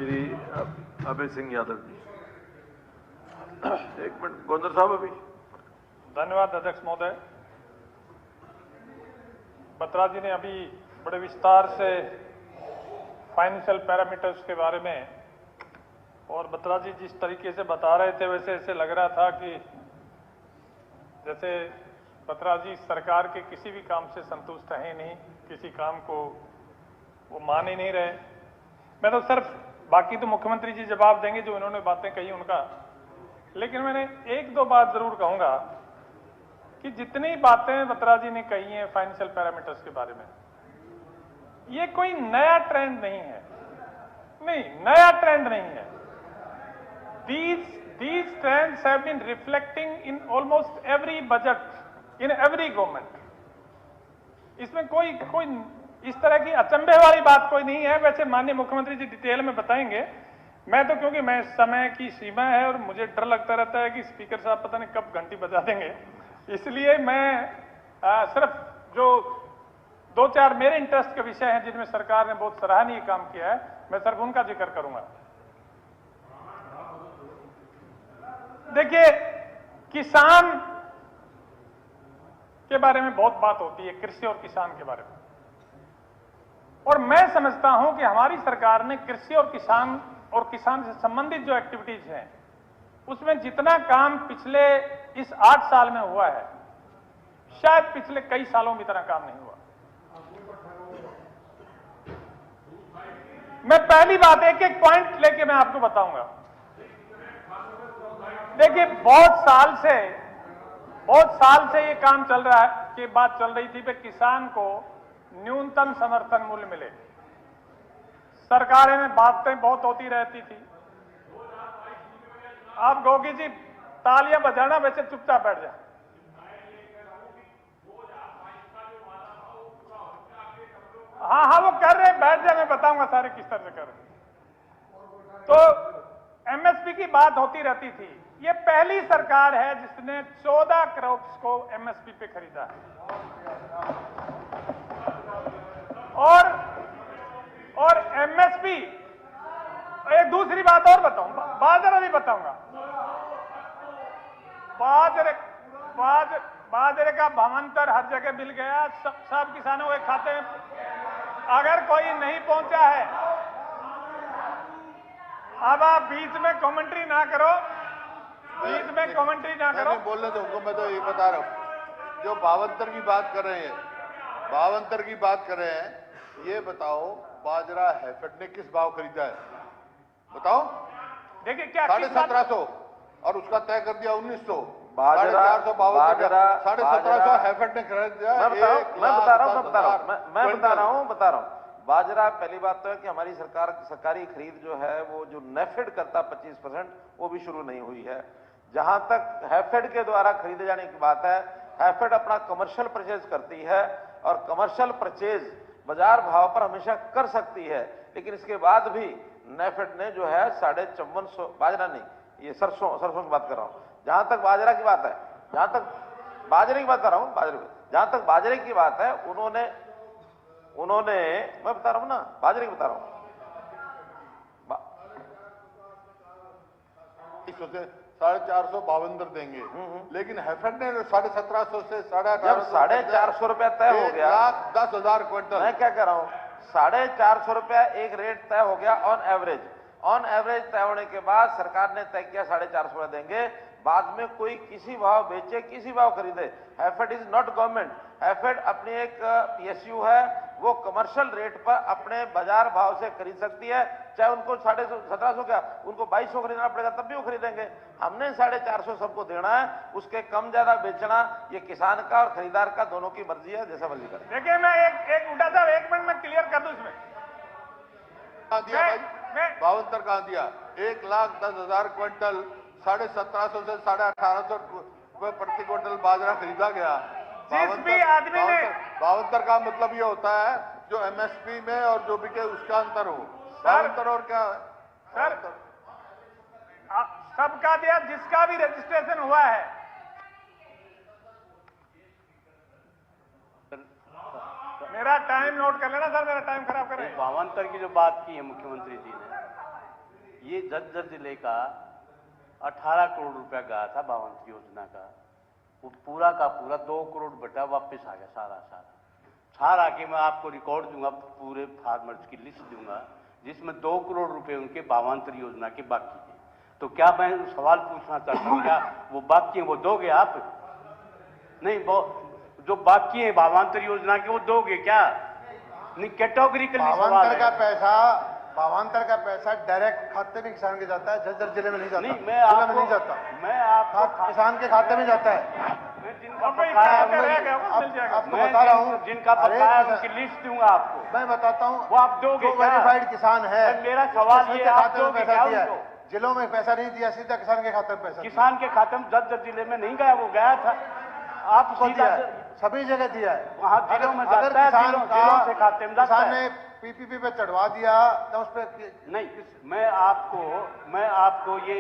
श्री अभय सिंह यादव जी। एक मिनट गोंदर साहब अभी। धन्यवाद अध्यक्ष महोदय। बत्रा जी ने अभी बड़े विस्तार से फाइनेंशियल पैरामीटर्स के बारे में, और बत्रा जी जिस तरीके से बता रहे थे वैसे ऐसे लग रहा था कि जैसे बत्रा जी सरकार के किसी भी काम से संतुष्ट हैं नहीं, किसी काम को वो मान ही नहीं रहे। मैं तो सिर्फ, बाकी तो मुख्यमंत्री जी जवाब देंगे जो इन्होंने बातें कही उनका, लेकिन मैंने एक दो बात जरूर कहूंगा कि जितनी बातें बत्रा जी ने कही हैं फाइनेंशियल पैरामीटर्स के बारे में, ये कोई नया ट्रेंड नहीं है, नहीं नया ट्रेंड नहीं है। These trends have been reflecting in almost every budget, in every government. इसमें कोई इस तरह की अचंभे वाली बात कोई नहीं है। वैसे माननीय मुख्यमंत्री जी डिटेल में बताएंगे। मैं तो, क्योंकि मैं समय की सीमा है और मुझे डर लगता रहता है कि स्पीकर साहब पता नहीं कब घंटी बजा देंगे, इसलिए मैं सिर्फ जो दो चार मेरे इंटरेस्ट के विषय हैं जिनमें सरकार ने बहुत सराहनीय काम किया है, मैं सिर्फ उनका जिक्र करूंगा। देखिए, किसान के बारे में बहुत बात होती है, कृषि और किसान के बारे में, और मैं समझता हूं कि हमारी सरकार ने कृषि और किसान से संबंधित जो एक्टिविटीज हैं उसमें जितना काम पिछले इस 8 साल में हुआ है, शायद पिछले कई सालों में इतना काम नहीं हुआ। मैं पहली बात एक एक पॉइंट लेके मैं आपको बताऊंगा। देखिए, बहुत साल से ये काम चल रहा है कि बात चल रही थी कि किसान को न्यूनतम समर्थन मूल्य मिले। सरकारें में बातें बहुत होती रहती थी। आप गोगी जी तालियां बजाना, वैसे चुपचाप बैठ जाए। हाँ वो कर रहे, बैठ जाए, मैं बताऊंगा सारे किस तरह से कर रहे। तो एमएसपी की बात होती रहती थी। ये पहली सरकार है जिसने 14 क्रॉप्स को एमएसपी पे खरीदा है। और एमएसपी, एक दूसरी बात और बताऊंगा, बाजरा भी बताऊंगा। बाजरे का भावांतर हर जगह मिल गया, सब किसानों के खाते में। अगर कोई नहीं पहुंचा है, अब आप बीच में कमेंट्री ना करो, बीच में कमेंट्री ना करो। बोलने दो उनको, मैं तो ये बता रहा हूं। जो भावांतर की बात कर रहे हैं, ये बताओ बाजरा हैफेड ने किस भाव खरीदा है? बताओ। देखिए क्या 1750 और उसका तय कर दिया 1900। बाजरा 1750 हैफेड ने खरीदा। मैं बता रहा हूं। बाजरा, पहली बात तो है कि हमारी सरकारी खरीद जो है वो जो नेफेड करता 25%, वो भी शुरू नहीं हुई है। जहां तक हैफेड के द्वारा खरीदे जाने की बात है, हैफेड अपना कमर्शियल परचेज करती है और कमर्शियल परचेज बाजार भाव पर हमेशा कर सकती है, लेकिन इसके बाद भी नेफेड ने जो है 5450, बाजरा नहीं, ये सरसों की बात कर रहा हूं। जहां तक बाजरा की बात है, जहां तक बाजरे की बात कर रहा हूं, जहां तक बाजरे की बात है, उन्होंने मैं बता रहा हूं ना, बाजरे की बता रहा हूं। 450 भावंतर देंगे, लेकिन हैफेड ने 1750 से 1850, जब 450 रुपया तय हो गया, 1,10,000 क्विंटल। मैं क्या कह रहा हूं, 450 रुपया एक रेट तय हो गया ऑन एवरेज तय होने के बाद सरकार ने तय किया 450 रुपया देंगे। बाद में कोई किसी भाव बेचे, किसी भाव खरीदे, HAFED is not government. HAFED अपनी एक पीएसयू है, वो कमर्शियल रेट पर अपने बाजार भाव से खरीद सकती है। चाहे उनको 1750 क्या, उनको 2200 खरीदना पड़ेगा तब भी वो खरीदेंगे। हमने 450 सबको देना है, उसके कम ज्यादा बेचना ये किसान का और खरीदार का दोनों की मर्जी है, जैसा मर्जी करें। देखिए, मैं एक उल्टा साहब, 1 मिनट में क्लियर कर दूं इसमें। दिया भाई भावंतर कहां दिया? 1,10,000 क्विंटल, 1750 से 1850 प्रति क्विंटल बाजरा खरीदा गया। जिस भी आदमी ने भावंतर का मतलब ये होता है जो एमएसपी में और जो बिके उसका अंतर हो। भावंतर और क्या सर, सबका दिया, जिसका भी रजिस्ट्रेशन हुआ है। मेरा टाइम नोट कर लेना सर, मेरा टाइम खराब कर रहे हैं। भावांतर की जो बात की है मुख्यमंत्री जी ने, ये झज्जर जिले का 18 करोड़ रुपया गया था भावांतर योजना का, वो पूरा का पूरा 2 करोड़ बटा वापस आ गया सारा के मैं आपको रिकॉर्ड दूंगा, पूरे फार्मर्स की लिस्ट दूंगा जिसमें 2 करोड़ रुपए उनके भावांतर योजना के बाकी है। तो क्या मैं सवाल पूछना चाहता हूँ, क्या वो बाकी है वो दोगे आप? नहीं, वो जो बाकी है भावांतर योजना के वो दोगे क्या? नहीं, कैटेगोरिकली सवाल है। भावांतर का पैसा डायरेक्ट खाते में किसान के जाता है, झज्जर जिले में नहीं जाता। नहीं, जिले में नहीं जाता, मैं आपको किसान के खाते में जाता है। मैं जिनका बकाया आपको बता रहा हूँ, जिनका बकाया उनकी लिस्ट दूंगा आपको। मैं बताता हूँ, वो आप दोगे जो क्या? वेरीफाइड किसान है, मेरा सवाल ये, आप खाते में दोगे पैसा क्या दिया है? उनको? जिलों में पैसा नहीं दिया, सीधा किसान के खाते में पैसा किसान के खाते में झज्जर जिले में नहीं गया, वो गया था। आप को सीधा दिया है, सभी जगह दिया है। वहाँ जिलों में अगर जाता है, किसान जिलों से खाते में जाता किसान है। ने पीपीपी पे चढ़वा दिया तो उस पे नहीं, मैं आपको ये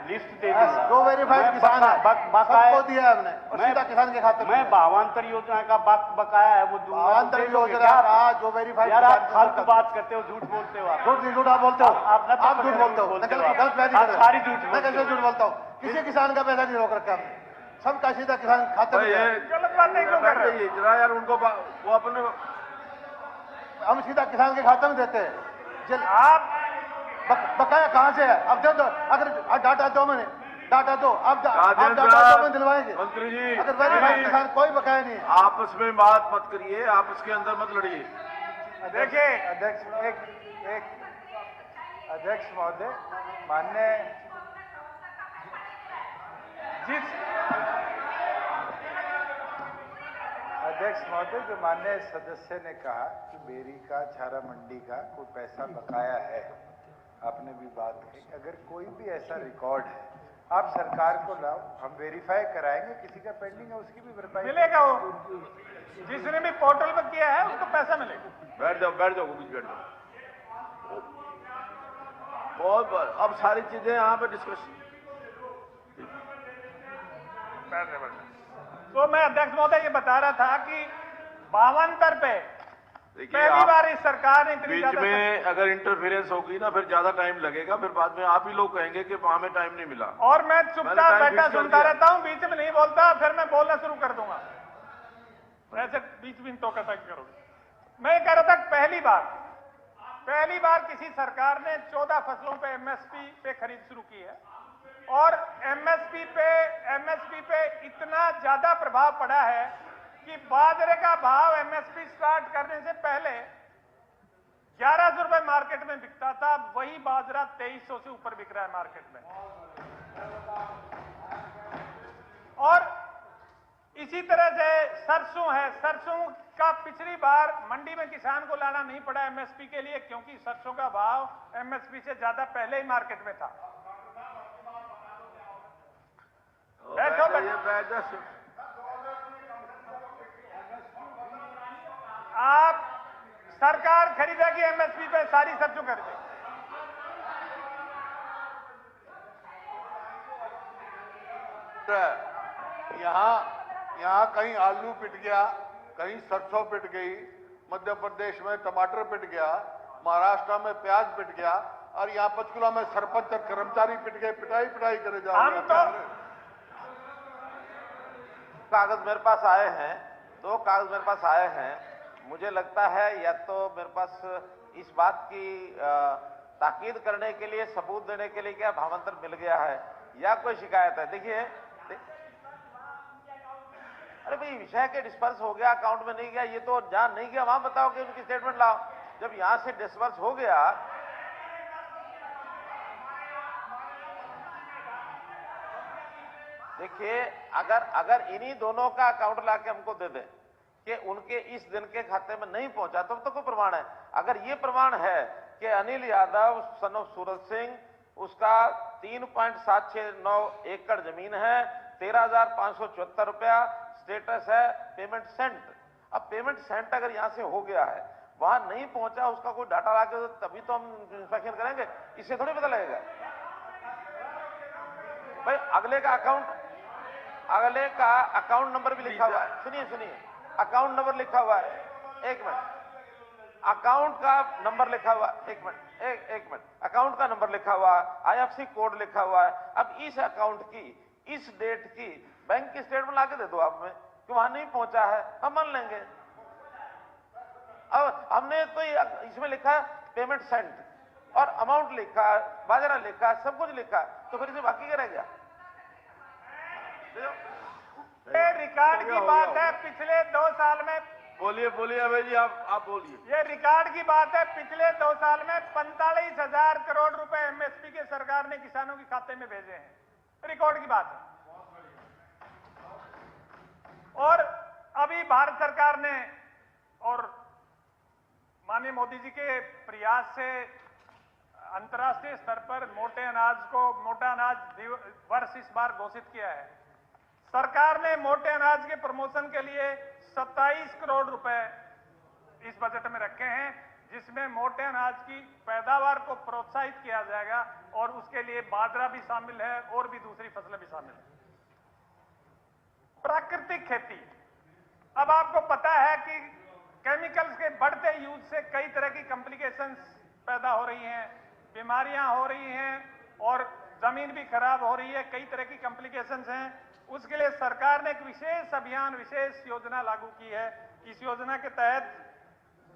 लिस्ट दे दूंगा। जो वेरीफाइड किसान है सबको दिया है हमने, और सीधा किसान के खाते में। मैं भावांतर योजना का बकाया है वो दूंगा। भावांतर योजना का जो वेरीफाइड, यार आप फालतू बात करते हो, झूठ बोलते हो आप। झूठ आप बोलते हो, आप झूठ बोलते हो, गलत बयानी कर रहे हो। सारी झूठ मैं कैसे झूठ बोलता हूँ? किसी किसान का पैसा नहीं रोक रखा हमने, सबका सीधा किसान खाते में गया। गलत बात नहीं क्यों कर रहे हैं जरा यार, उनको वो अपने हम सीधा किसान के खाते में देते हैं। आप बकाया कहाँ से है? अब दे दो, अगर डाटा दो, मैंने डाटा दो, आप डाटा दो, मैं दिलवाएंगे। मंत्री जी, अगर वेरीफाइड किसान कोई बकाया नहीं है। आपस में बात मत करिए, आपस के अंदर मत लड़िए। देखिए अध्यक्ष महोदय, माननीय अध्यक्ष महोदय, जो माननीय सदस्य ने कहा कि बेरी का, छारा मंडी का कोई पैसा बकाया है, आपने भी बात की। अगर कोई भी ऐसा रिकॉर्ड है, आप सरकार को लाओ, हम वेरीफाई कराएंगे। किसी का पेंडिंग है उसकी भी भरपाई मिलेगा, वो जिसने भी पोर्टल पर किया है उसको पैसा मिलेगा। बैठ जाओ बैठ जाओ। बहुत अब सारी चीजें यहाँ पे डिस्कशन। तो मैं अध्यक्ष महोदय ये बता रहा था कि भावांतर पे पहली बार इस सरकार ने इतनी बीच में अगर इंटरफेरेंस होगी ना, फिर ज्यादा टाइम लगेगा, फिर बाद में आप ही लोग कहेंगे कि हमें टाइम नहीं मिला। और मैं चुपचाप बैठा सुनता रहता हूँ, बीच में नहीं बोलता, फिर मैं बोलना शुरू कर दूंगा। ऐसे बीच में टोका टाकी करोगे। मैं कह रहा था पहली बार किसी सरकार ने 14 फसलों पे एमएसपी पे खरीद शुरू की है, और एमएसपी पे इतना ज्यादा प्रभाव पड़ा है कि बाजरे का भाव एमएसपी स्टार्ट करने से पहले 1100 रुपए मार्केट में बिकता था, वही बाजरा 2300 से ऊपर बिक रहा है मार्केट में। और इसी तरह से सरसों है, सरसों का पिछली बार मंडी में किसान को लाना नहीं पड़ा एमएसपी के लिए, क्योंकि सरसों का भाव एमएसपी से ज्यादा पहले ही मार्केट में था। बैठो आप, सरकार खरीदेगी एमएसपी पे सारी सरसों खरीदेगी। यहाँ कहीं आलू पिट गया, कहीं सरसों पिट गई, मध्य प्रदेश में टमाटर पिट गया, महाराष्ट्र में प्याज पिट गया, और यहाँ पंचकुला में सरपंच और कर्मचारी पिट गए, पिटाई करे जा रहे हैं। कागज मेरे पास आए हैं, 2 कागज मेरे पास आए हैं। मुझे लगता है या तो मेरे पास इस बात की ताकीद करने के लिए, सबूत देने के लिए क्या भावांतर मिल गया है, या कोई शिकायत है। देखिए, अरे भाई, विषय के डिस्पर्स हो गया, अकाउंट में नहीं गया, ये तो जान नहीं गया, वहां बताओ कि उनकी स्टेटमेंट लाओ। जब यहां से डिस्पर्स हो गया, देखिए, अगर इन्हीं दोनों का अकाउंट लाके हमको दे दें कि उनके इस दिन के खाते में नहीं पहुंचा, तब तो कोई प्रमाण है। अगर ये प्रमाण है कि अनिल यादव सन ऑफ सूरज सिंह, उसका 3.769 एकड़ जमीन है, 13,574 रुपया स्टेटस है, पेमेंट सेंट। अब पेमेंट सेंट अगर यहां से हो गया है, वहां नहीं पहुंचा, उसका कोई डाटा लाके तभी तो हम इंस्पेक्शन करेंगे, इससे थोड़ी पता लगेगा। भाई, अगले का अकाउंट नंबर भी लिखा हुआ है। सुनिए, अकाउंट नंबर लिखा हुआ है, एक मिनट, अकाउंट का नंबर लिखा हुआ है। एक मिनट, अकाउंट का नंबर लिखा हुआ है, IFSC कोड लिखा हुआ है। अब इस अकाउंट की, इस डेट की बैंक की स्टेटमेंट लाके दे दो आप में कि वहां नहीं पहुंचा है, हम मान लेंगे। अब हमने तो इसमें लिखा है पेमेंट सेंट और अमाउंट लिखा है, बाजरा लिखा है, सब कुछ लिखा है, तो फिर इसे बाकी क्या रह गया? ये रिकॉर्ड की बात है, पिछले 2 साल में, बोलिए अभय जी, आप बोलिए। ये रिकॉर्ड की बात है, पिछले 2 साल में 45,000 करोड़ रुपए MSP के सरकार ने किसानों के खाते में भेजे हैं, रिकॉर्ड की बात है। और अभी भारत सरकार ने और माननीय मोदी जी के प्रयास से अंतर्राष्ट्रीय स्तर पर मोटा अनाज वर्ष इस बार घोषित किया है। सरकार ने मोटे अनाज के प्रमोशन के लिए 27 करोड़ रुपए इस बजट में रखे हैं, जिसमें मोटे अनाज की पैदावार को प्रोत्साहित किया जाएगा और उसके लिए बाजरा भी शामिल है और भी दूसरी फसलें भी शामिल है। प्राकृतिक खेती, अब आपको पता है कि केमिकल्स के बढ़ते यूज से कई तरह की कॉम्प्लिकेशंस पैदा हो रही हैं, बीमारियां हो रही हैं और जमीन भी खराब हो रही है, कई तरह की कॉम्प्लिकेशंस हैं। उसके लिए सरकार ने एक विशेष अभियान, विशेष योजना लागू की है। इस योजना के तहत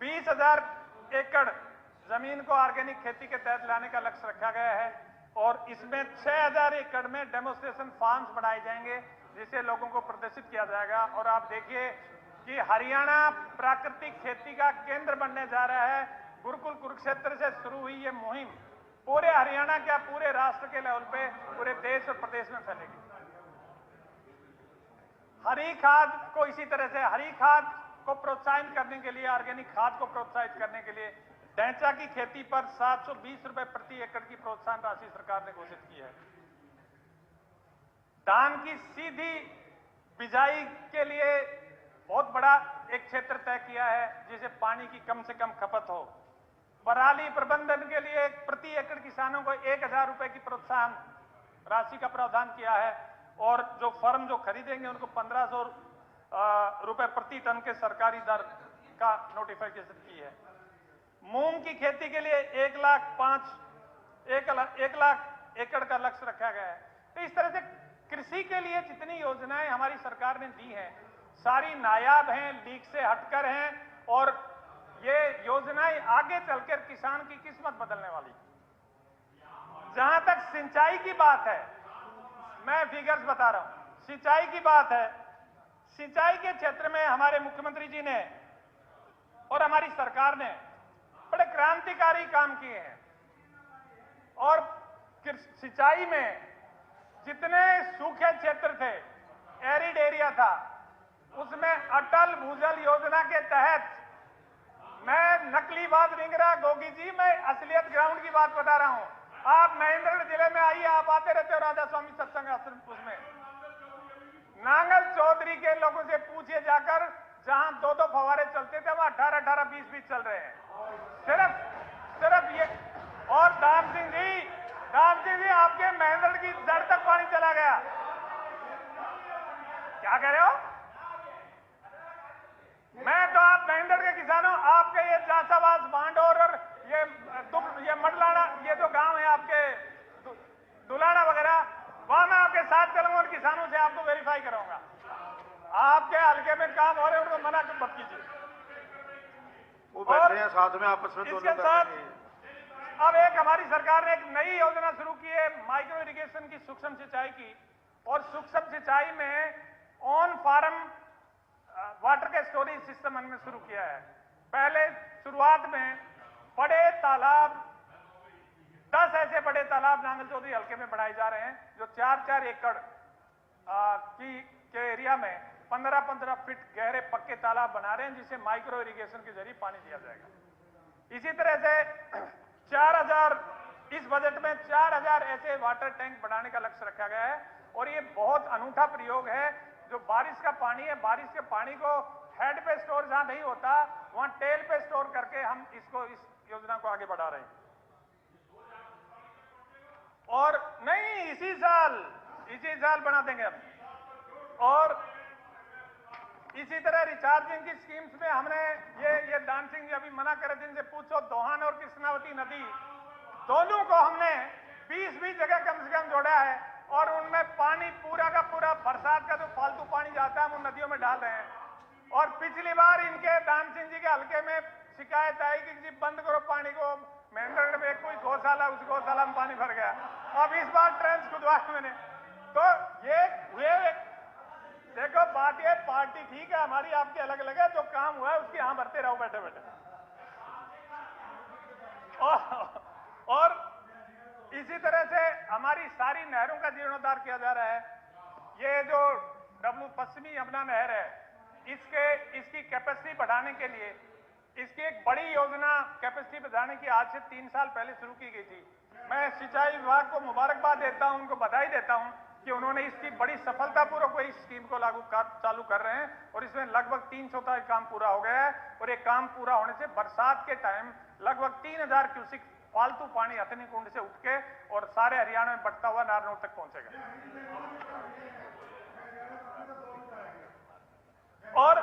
20,000 एकड़ जमीन को ऑर्गेनिक खेती के तहत लाने का लक्ष्य रखा गया है और इसमें 6,000 एकड़ में डेमोन्स्ट्रेशन फार्म्स बनाए जाएंगे, जिसे लोगों को प्रदर्शित किया जाएगा। और आप देखिए कि हरियाणा प्राकृतिक खेती का केंद्र बनने जा रहा है। गुरुकुल कुरुक्षेत्र से शुरू हुई ये मुहिम पूरे हरियाणा क्या पूरे राष्ट्र के लेवल पे, पूरे देश और प्रदेश में फैलेगी। हरी खाद को इसी तरह से, हरी खाद को प्रोत्साहित करने के लिए, ऑर्गेनिक खाद को प्रोत्साहित करने के लिए ढैंचा की खेती पर 720 रुपए प्रति एकड़ की प्रोत्साहन राशि सरकार ने घोषित की है। धान की सीधी बिजाई के लिए बहुत बड़ा एक क्षेत्र तय किया है, जिसे पानी की कम से कम खपत हो। पराली प्रबंधन के लिए प्रति एकड़ किसानों को 1,000 रुपए की प्रोत्साहन राशि का प्रावधान किया है और जो फर्म जो खरीदेंगे उनको 1,500 रुपए प्रति टन के सरकारी दर का नोटिफिकेशन की है। मूंग की खेती के लिए 1 लाख एकड़ का लक्ष्य रखा गया है। तो इस तरह से कृषि के लिए जितनी योजनाएं हमारी सरकार ने दी हैं, सारी नायाब हैं, लीक से हटकर हैं और ये योजनाएं आगे चलकर किसान की किस्मत बदलने वाली। जहां तक सिंचाई की बात है, मैं फिगर्स बता रहा हूं। सिंचाई की बात है, सिंचाई के क्षेत्र में हमारे मुख्यमंत्री जी ने और हमारी सरकार ने बड़े क्रांतिकारी काम किए हैं और सिंचाई में जितने सूखे क्षेत्र थे, एरिड एरिया था, उसमें अटल भूजल योजना के तहत, मैं नकली बात नहीं कर रहा गोगी जी, मैं असलियत ग्राउंड की बात बता रहा हूं। आप महेंद्रगढ़ जिले में आइए, आप आते रहते हो राधा स्वामी सत्संग आश्रम, उसमें नांगल चौधरी के लोगों से पूछिए जाकर, जहां 2-2 फवारे चलते थे वहां 18-18, 20-20 चल रहे हैं। सिर्फ ये। और दाम सिंह जी आपके महेंद्रगढ़ की जड़ तक पानी चला गया। क्या कह रहे हो? मैं तो, आप महेंद्रगढ़ के किसानों, आपके ये जासाबाज बांडोर और ये मडलाना, ये जो गांव है आपके दुलाना वगैरह, वहां मैं आपके साथ चलूंगा और किसानों से आपको वेरीफाई कराऊंगा। आपके हल्के में काम हो रहे हैं, उनको मना मत कीजिए। वो बैठे हैं साथ में आपस में। इसके साथ अब एक हमारी सरकार ने एक नई योजना शुरू की है माइक्रो इरिगेशन की, सूक्ष्म सिंचाई की। और सूक्ष्म सिंचाई में ऑन फार्म वाटर के स्टोरेज सिस्टम हमने शुरू किया है। पहले शुरुआत में बड़े तालाब, 10 ऐसे बड़े तालाब नांगल चौधरी हल्के में बनाए जा रहे हैं, जो 4-4 एकड़ के एरिया में 15-15 फीट गहरे पक्के तालाब बना रहे हैं, जिसे माइक्रो इरिगेशन के जरिए पानी दिया जाएगा। इसी तरह से 4,000, इस बजट में 4,000 ऐसे वाटर टैंक बनाने का लक्ष्य रखा गया है। और ये बहुत अनूठा प्रयोग है। जो बारिश का पानी है, बारिश के पानी को हेड पे स्टोर जहां नहीं होता, वहां टेल पे स्टोर करके हम इस योजना को आगे बढ़ा रहे हैं। और नहीं, इसी साल बना देंगे हम। और इसी तरह रिचार्जिंग की स्कीम्स में हमने ये दान सिंह जी अभी मना करे थे, इनसे पूछो, दोहान और कृष्णावती नदी दोनों को हमने 20-20 जगह कम से कम जोड़ा है और उनमें पानी पूरा का पूरा बरसात का जो फालतू पानी जाता है हम उन नदियों में डाल रहे हैं। और पिछली बार इनके दान सिंह जी के हल्के में शिकायत आई कि जी बंद करो पानी को, महेंद्रगढ़ में कोई गौशाला, उस गौशाला में पानी भर गया। अब इस बार ट्रेंच खुदवाया मैंने। तो ये देखो बात ये, पार्टी ठीक है हमारी, आपकी अलग अलग है, जो काम हुआ है उसकी यहां भरते रहो बैठे बैठे। और इसी तरह से हमारी सारी नहरों का जीर्णोद्धार किया जा रहा है। ये जो पश्चिमी यमुना नहर है, इसकी कैपेसिटी बढ़ाने के लिए इसकी एक बड़ी योजना कैपेसिटी बढ़ाने की आज से 3 साल पहले शुरू की गई थी। मैं सिंचाई विभाग को मुबारकबाद देता हूं, उनको बधाई देता हूं कि उन्होंने इसकी बड़ी सफलतापूर्वक इस स्कीम को चालू कर रहे हैं और इसमें लगभग 300 का काम पूरा हो गया है। और ये काम पूरा होने से बरसात के टाइम लगभग 3000 क्यूसिक फालतू पानी हथनी कुंड से उठ के और सारे हरियाणा में बढ़ता हुआ नारनौल तक पहुंचेगा। और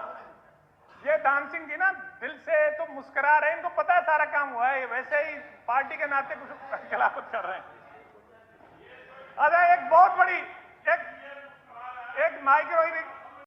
ये दान सिंह जी ना दिल से तो मुस्कुरा रहे हैं, इनको पता है सारा काम हुआ है, वैसे ही पार्टी के नाते कुछ खिलाफत कर रहे हैं। अच्छा, एक बहुत बड़ी एक माइक्रो